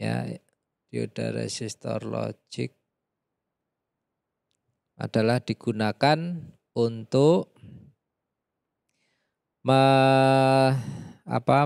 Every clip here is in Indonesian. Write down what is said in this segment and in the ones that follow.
ya. Dioda resistor logic adalah digunakan untuk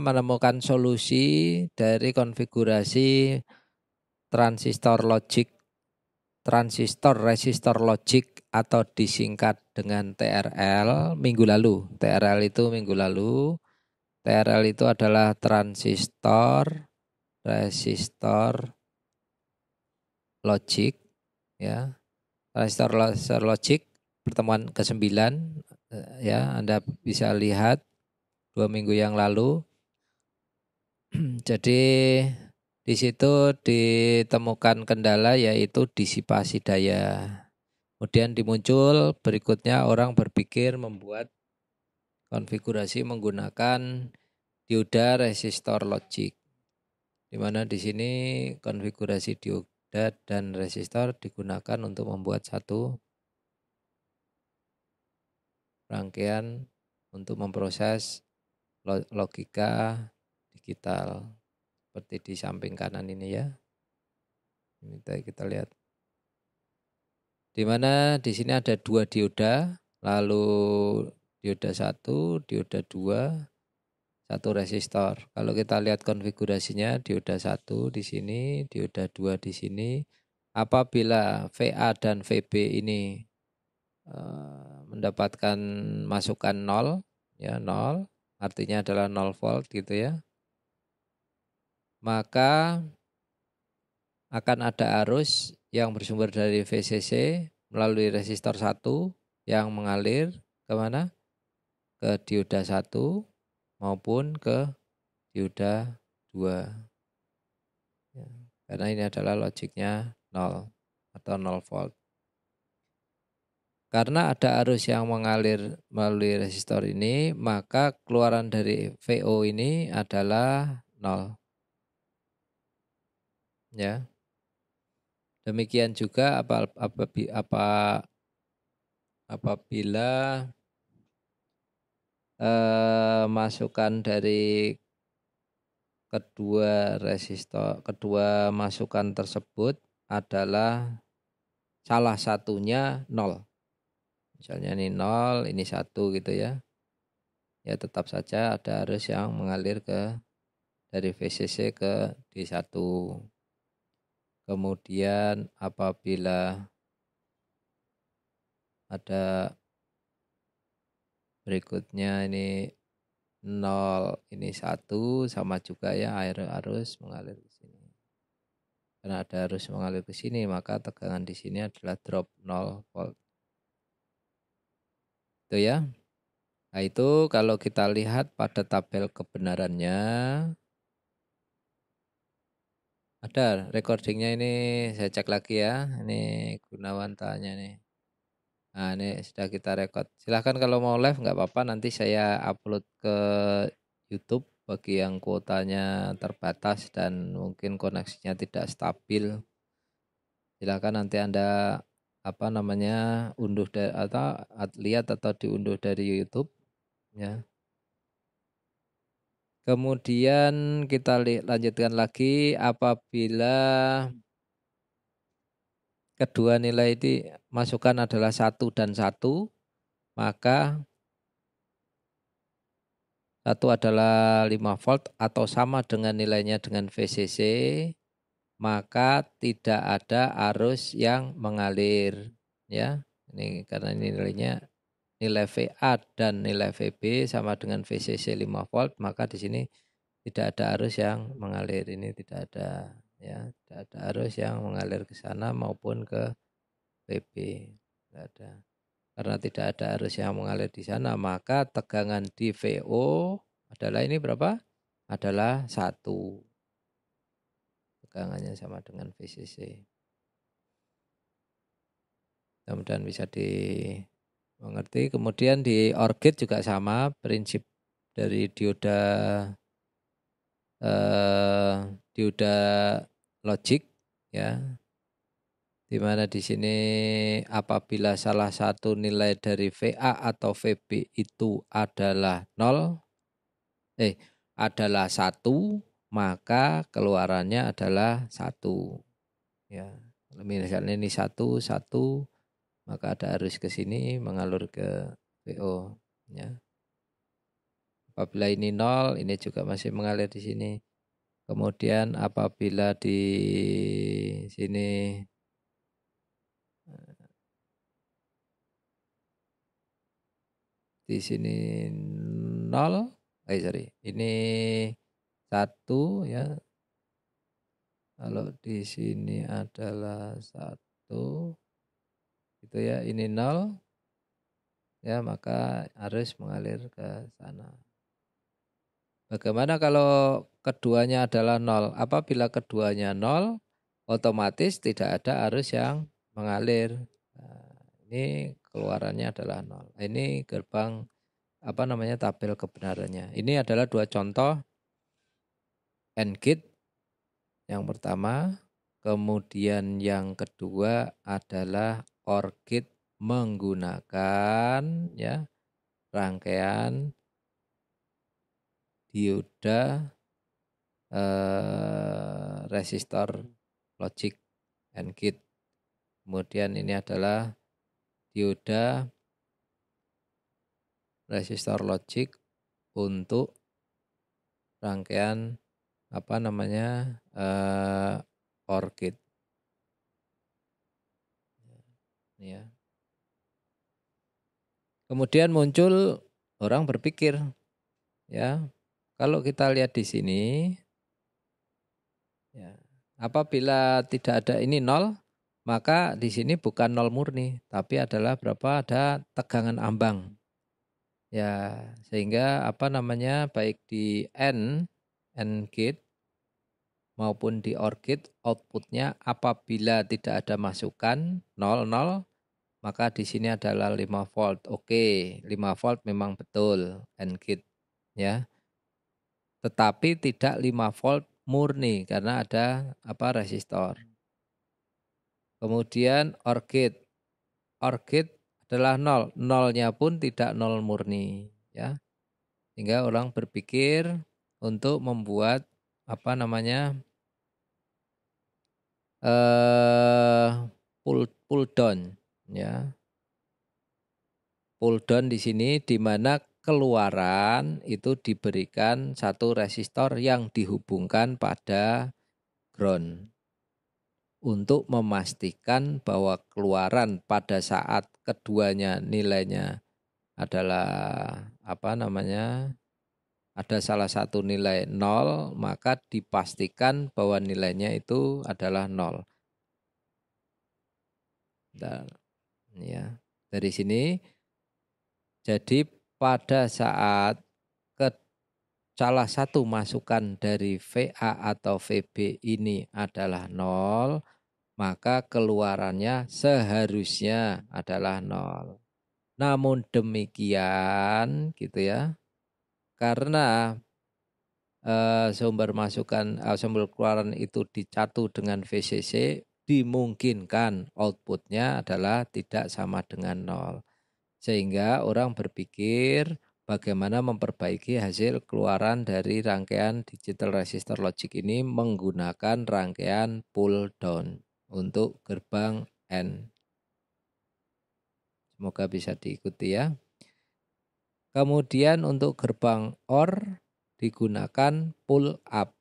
menemukan solusi dari konfigurasi transistor resistor logic atau disingkat dengan TRL minggu lalu. TRL itu minggu lalu. TRL itu adalah transistor resistor logic, ya. Transistor logic pertemuan ke-9, ya, Anda bisa lihat 2 minggu yang lalu. Jadi di situ ditemukan kendala yaitu disipasi daya. Kemudian dimuncul berikutnya orang berpikir membuat konfigurasi menggunakan dioda resistor logic. Di mana di sini konfigurasi dioda dan resistor digunakan untuk membuat satu rangkaian untuk memproses logika digital. Seperti di samping kanan ini, ya. Ini kita lihat. Di mana di sini ada 2 dioda, lalu dioda 1, dioda 2, 1 resistor. Kalau kita lihat konfigurasinya, dioda 1 di sini, dioda 2 di sini. Apabila VA dan VB ini mendapatkan masukan 0, ya 0, artinya adalah 0 volt gitu, ya. Maka akan ada arus yang bersumber dari VCC melalui resistor 1 yang mengalir kemana? Ke dioda 1 maupun ke dioda 2. Ya, karena ini adalah logiknya 0 atau 0 volt. Karena ada arus yang mengalir melalui resistor ini, maka keluaran dari VO ini adalah 0. Ya. Demikian juga apabila masukan dari kedua masukan tersebut adalah salah satunya 0. Misalnya ini 0, ini 1 gitu, ya. Ya tetap saja ada arus yang mengalir dari VCC ke D1. Kemudian apabila ada berikutnya ini 0, ini 1, sama juga, ya, arus mengalir ke sini. Karena ada arus mengalir ke sini, maka tegangan di sini adalah drop 0 volt. Itu, ya. Nah, itu kalau kita lihat pada tabel kebenarannya, ada recordingnya ini, saya cek lagi, ya. Ini Gunawan tanya nih. Nah, ini sudah kita record. Silahkan kalau mau live nggak apa-apa, nanti saya upload ke YouTube bagi yang kuotanya terbatas dan mungkin koneksinya tidak stabil. Silahkan nanti Anda unduh atau lihat atau diunduh dari YouTube, ya. Kemudian kita lanjutkan lagi, apabila kedua nilai ini masukan adalah 1 dan 1, maka 1 adalah 5 volt atau sama dengan nilainya dengan VCC, maka tidak ada arus yang mengalir, ya. Ini karena ini nilai VA dan nilai VB sama dengan VCC 5 volt, maka di sini tidak ada arus yang mengalir. Ini tidak ada, ya, tidak ada arus yang mengalir ke sana maupun ke VB. Tidak ada. Karena tidak ada arus yang mengalir di sana, maka tegangan di VO adalah ini berapa? Adalah 1. Tegangannya sama dengan VCC. Mudah-mudahan bisa dimengerti. Kemudian di OR gate juga sama, prinsip dari dioda logic, ya. Di mana di sini apabila salah satu nilai dari VA atau VB itu adalah 0, adalah 1, maka keluarannya adalah 1. Ya, misalnya ini 1, maka ada arus ke sini mengalur ke VO. Ya. Apabila ini 0, ini juga masih mengalir di sini. Kemudian apabila di sini di sini 0, ini 1 ya. Kalau di sini adalah 1 gitu ya, ini 0 ya, maka arus mengalir ke sana. Bagaimana kalau keduanya adalah 0? Apabila keduanya 0, otomatis tidak ada arus yang mengalir. Nah, ini keluarannya adalah 0. Ini gerbang tabel kebenarannya. Ini adalah 2 contoh AND gate yang pertama, kemudian yang kedua adalah OR gate menggunakan ya rangkaian dioda resistor logic AND gate. Kemudian ini adalah dioda resistor logic untuk rangkaian OR gate. Ya. Kemudian muncul orang berpikir, ya, kalau kita lihat di sini, ya, apabila tidak ada ini 0, maka di sini bukan 0 murni, tapi adalah berapa? Ada tegangan ambang. Ya, sehingga baik di AND gate maupun di OR gate outputnya apabila tidak ada masukan 0, maka di sini adalah 5 volt. Oke, 5 volt memang betul AND gate ya. Tetapi tidak 5 volt murni karena ada resistor. Kemudian OR gate. OR gate adalah 0. 0-nya pun tidak 0 murni ya. Sehingga orang berpikir untuk membuat pull down ya. Pull down di sini di mana keluaran itu diberikan satu resistor yang dihubungkan pada ground untuk memastikan bahwa keluaran pada saat keduanya nilainya adalah ada salah satu nilai 0, maka dipastikan bahwa nilainya itu adalah 0. Dan ya, dari sini jadi pada saat salah satu masukan dari VA atau VB ini adalah 0, maka keluarannya seharusnya adalah 0. Namun demikian gitu ya, karena sumber keluaran itu dicatu dengan VCC, dimungkinkan outputnya adalah tidak sama dengan 0. Sehingga orang berpikir bagaimana memperbaiki hasil keluaran dari rangkaian digital resistor logic ini menggunakan rangkaian pull down untuk gerbang N. Semoga bisa diikuti ya. Kemudian untuk gerbang OR digunakan pull up.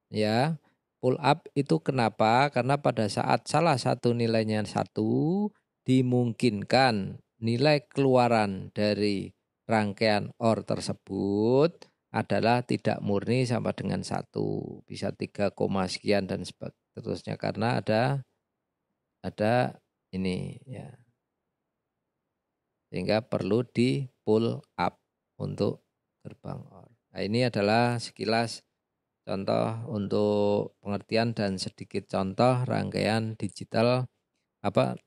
Ya, pull up itu kenapa? Karena pada saat salah satu nilainya 1, dimungkinkan nilai keluaran dari rangkaian OR tersebut adalah tidak murni sama dengan 1. Bisa 3, sekian dan seterusnya karena ada ini ya. Sehingga perlu di pull up untuk gerbang OR. Nah, ini adalah sekilas contoh untuk pengertian dan sedikit contoh rangkaian digital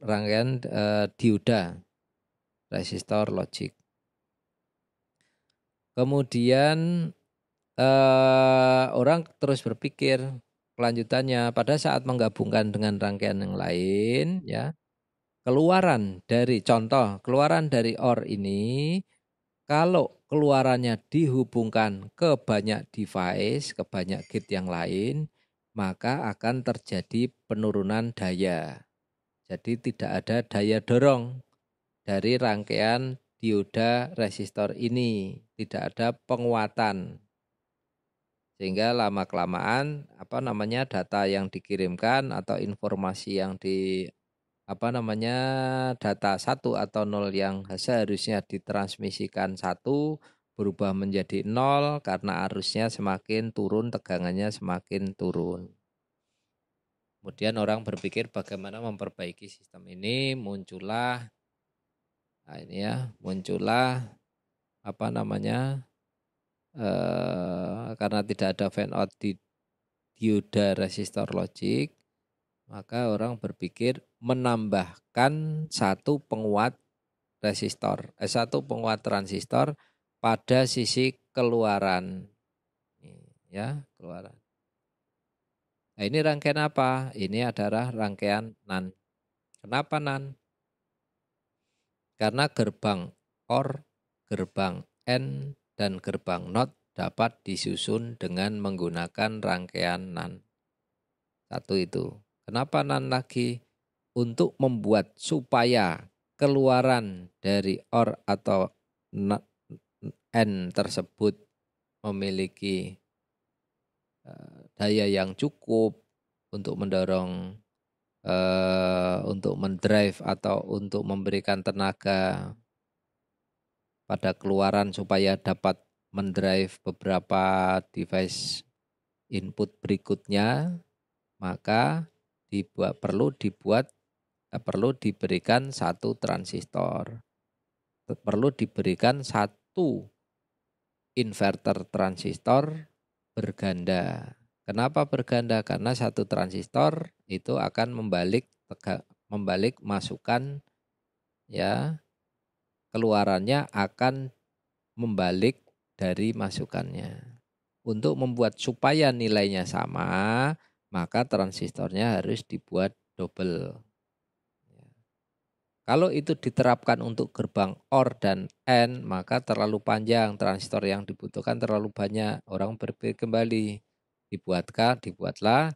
rangkaian dioda resistor logic. Kemudian orang terus berpikir kelanjutannya pada saat menggabungkan dengan rangkaian yang lain ya. Keluaran dari OR ini Kalau keluarannya dihubungkan ke banyak device, ke banyak gate yang lain, maka akan terjadi penurunan daya. Jadi tidak ada daya dorong dari rangkaian dioda resistor ini, tidak ada penguatan. Sehingga lama-kelamaan data yang dikirimkan atau informasi yang data 1 atau 0 yang seharusnya ditransmisikan 1 berubah menjadi 0 karena arusnya semakin turun, tegangannya semakin turun. Kemudian orang berpikir bagaimana memperbaiki sistem ini, muncullah karena tidak ada fan out di dioda resistor logic, maka orang berpikir menambahkan satu penguat transistor pada sisi keluaran. Keluaran. Nah, ini rangkaian apa? Ini adalah rangkaian NAND. Kenapa NAND? Karena gerbang OR, gerbang AND, dan gerbang NOT dapat disusun dengan menggunakan rangkaian NAND. Satu itu. Kenapa NAND lagi? Untuk membuat supaya keluaran dari OR atau AND tersebut memiliki daya yang cukup untuk mendorong, untuk mendrive atau untuk memberikan tenaga pada keluaran supaya dapat mendrive beberapa device input berikutnya, maka perlu diberikan satu transistor, perlu diberikan satu inverter transistor berganda. Kenapa berganda? Karena satu transistor itu akan membalik masukan, keluarannya akan membalik dari masukannya. Untuk membuat supaya nilainya sama, maka transistornya harus dibuat double. Kalau itu diterapkan untuk gerbang OR dan AND, maka terlalu panjang, transistor yang dibutuhkan terlalu banyak. Orang berpikir kembali, dibuatlah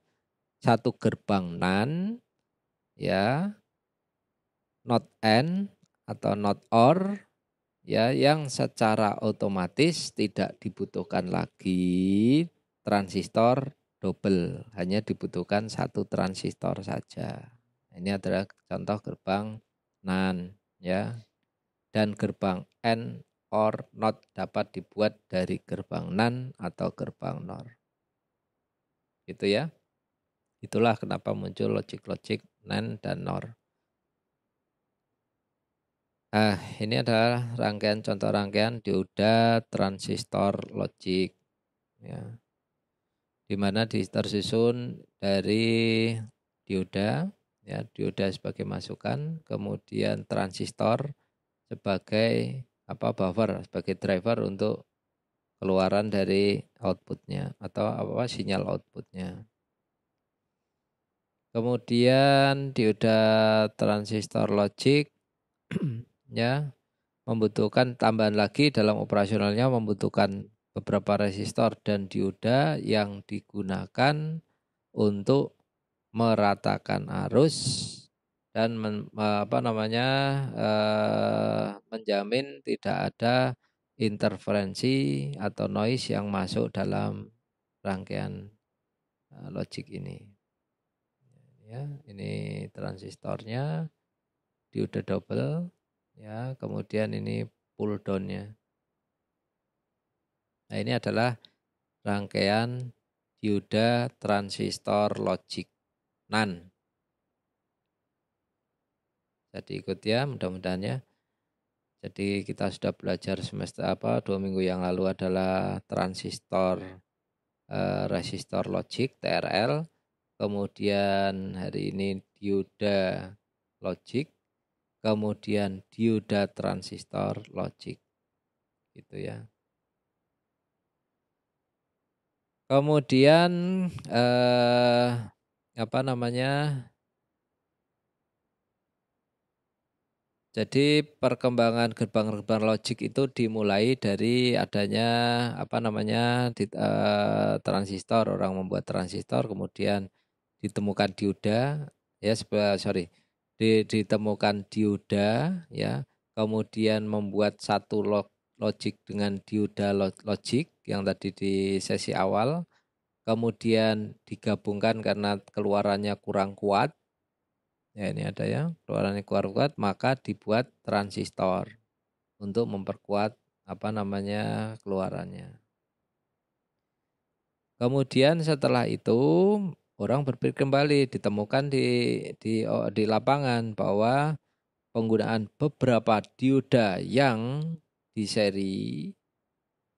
satu gerbang NAND, not AND atau not OR, yang secara otomatis tidak dibutuhkan lagi transistor double, hanya dibutuhkan satu transistor saja. Ini adalah contoh gerbang NAND, dan gerbang AND or NOT dapat dibuat dari gerbang NAND atau gerbang NOR. Gitu ya. Itulah kenapa muncul logic NAND dan NOR. Ini adalah contoh rangkaian dioda transistor logic, di mana tersusun dari dioda, dioda sebagai masukan, kemudian transistor sebagai buffer, sebagai driver untuk keluaran dari outputnya atau sinyal outputnya. Kemudian dioda transistor logic membutuhkan tambahan lagi dalam operasionalnya, membutuhkan beberapa resistor dan dioda yang digunakan untuk meratakan arus dan menjamin tidak ada interferensi atau noise yang masuk dalam rangkaian logic ini. Ini transistornya, dioda double, kemudian ini pull down-nya. Nah, ini adalah rangkaian dioda transistor logic NAND. Jadi ikut ya, mudah-mudahan ya. Jadi kita sudah belajar 2 minggu yang lalu adalah transistor resistor logic TRL. Kemudian hari ini dioda logic, kemudian dioda transistor logic. Gitu ya. Kemudian eh, 2 minggu yang lalu adalah transistor resistor logic TRL. Kemudian hari ini dioda logic, kemudian dioda transistor logic. Gitu ya. Kemudian 2 minggu yang lalu adalah transistor resistor logic TRL. Kemudian dioda transistor logic. Gitu ya. Kemudian Jadi perkembangan gerbang-gerbang logik itu dimulai dari adanya transistor, orang membuat transistor, kemudian ditemukan dioda, ya sorry, ditemukan dioda, ya, kemudian membuat satu logik dengan dioda logik yang tadi di sesi awal, kemudian digabungkan karena keluarannya kurang kuat. Ya ini ada ya, keluarannya kuat, maka dibuat transistor untuk memperkuat keluarannya. Kemudian setelah itu orang berpikir kembali, ditemukan di lapangan bahwa penggunaan beberapa dioda yang di seri,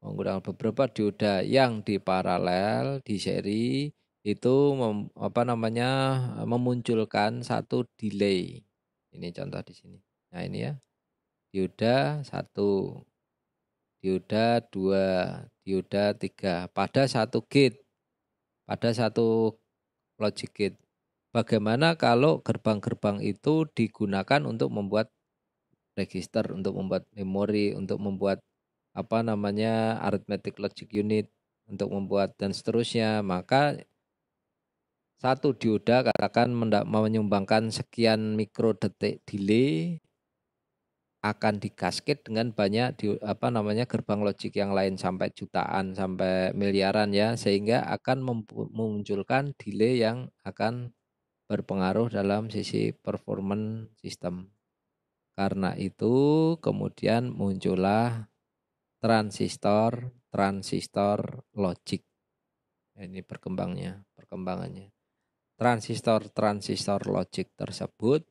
menggunakan beberapa dioda yang di paralel di seri itu memunculkan satu delay. Ini contoh di sini. Nah ini ya, dioda 1, dioda 2, dioda 3 pada satu gate, pada satu logic gate. Bagaimana kalau gerbang-gerbang itu digunakan untuk membuat register, untuk membuat memori, untuk membuat arithmetic logic unit, untuk membuat dan seterusnya. Maka satu dioda katakan menyumbangkan sekian mikrodetik delay akan dikasket dengan banyak gerbang logik yang lain sampai jutaan, sampai miliaran ya, sehingga akan memunculkan delay yang akan berpengaruh dalam sisi performance sistem. Karena itu kemudian muncullah transistor logik. Ini perkembangannya. Transistor logik tersebut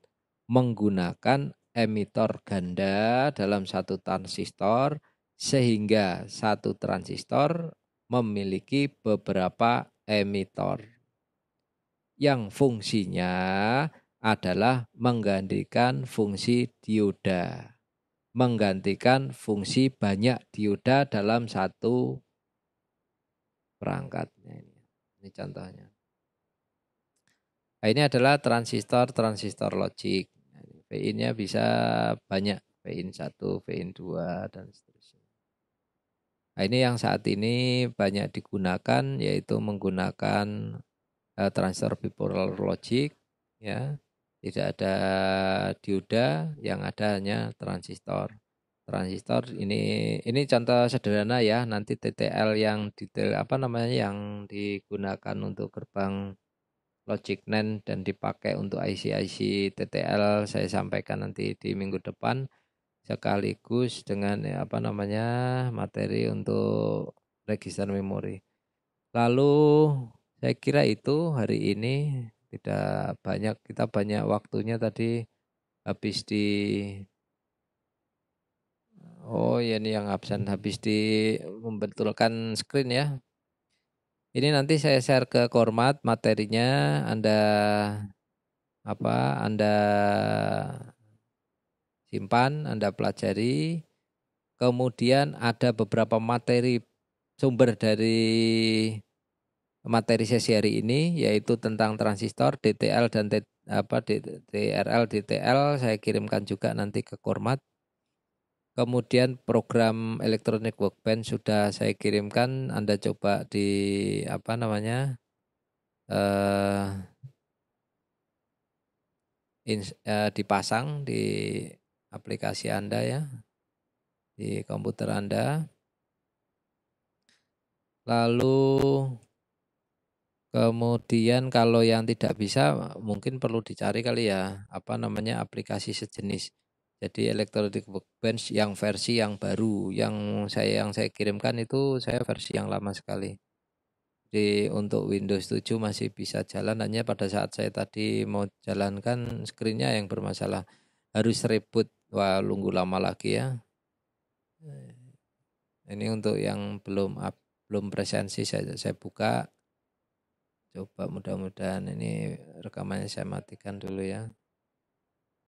menggunakan emitor ganda dalam satu transistor sehingga satu transistor memiliki beberapa emitor yang fungsinya adalah menggantikan fungsi dioda, menggantikan fungsi banyak dioda dalam satu perangkat. Ini contohnya. Nah, ini adalah transistor logik. VIN-nya bisa banyak, VIN 1, VIN 2, dan seterusnya. Nah, ini yang saat ini banyak digunakan, yaitu menggunakan transistor bipolar logic, ya. Tidak ada dioda, yang ada hanya transistor. Transistor ini contoh sederhana ya, nanti TTL yang detail yang digunakan untuk gerbang logic NAND dan dipakai untuk IC-IC TTL saya sampaikan nanti di minggu depan, sekaligus dengan materi untuk register memori. Lalu saya kira itu hari ini tidak banyak, kita banyak waktunya tadi habis di ya ini yang absen habis di membetulkan screen ya. Ini nanti saya share ke Kormat materinya, Anda simpan, Anda pelajari. Kemudian ada beberapa materi sumber dari materi sesi hari ini, yaitu tentang transistor, DTL dan DRL, DTL saya kirimkan juga nanti ke Kormat. Kemudian program Electronic Workbench sudah saya kirimkan, Anda coba dipasang di aplikasi Anda ya, di komputer Anda. Lalu kemudian kalau yang tidak bisa mungkin perlu dicari kali ya, aplikasi sejenis. Jadi Electronic Workbench yang versi yang baru, yang saya kirimkan itu saya versi yang lama sekali. Jadi untuk Windows 7 masih bisa jalan, hanya pada saat saya tadi mau jalankan screen-nya yang bermasalah. Harus reboot, wah nunggu lama lagi ya. Ini untuk yang belum presensi saya buka. Coba mudah-mudahan ini rekamannya saya matikan dulu ya.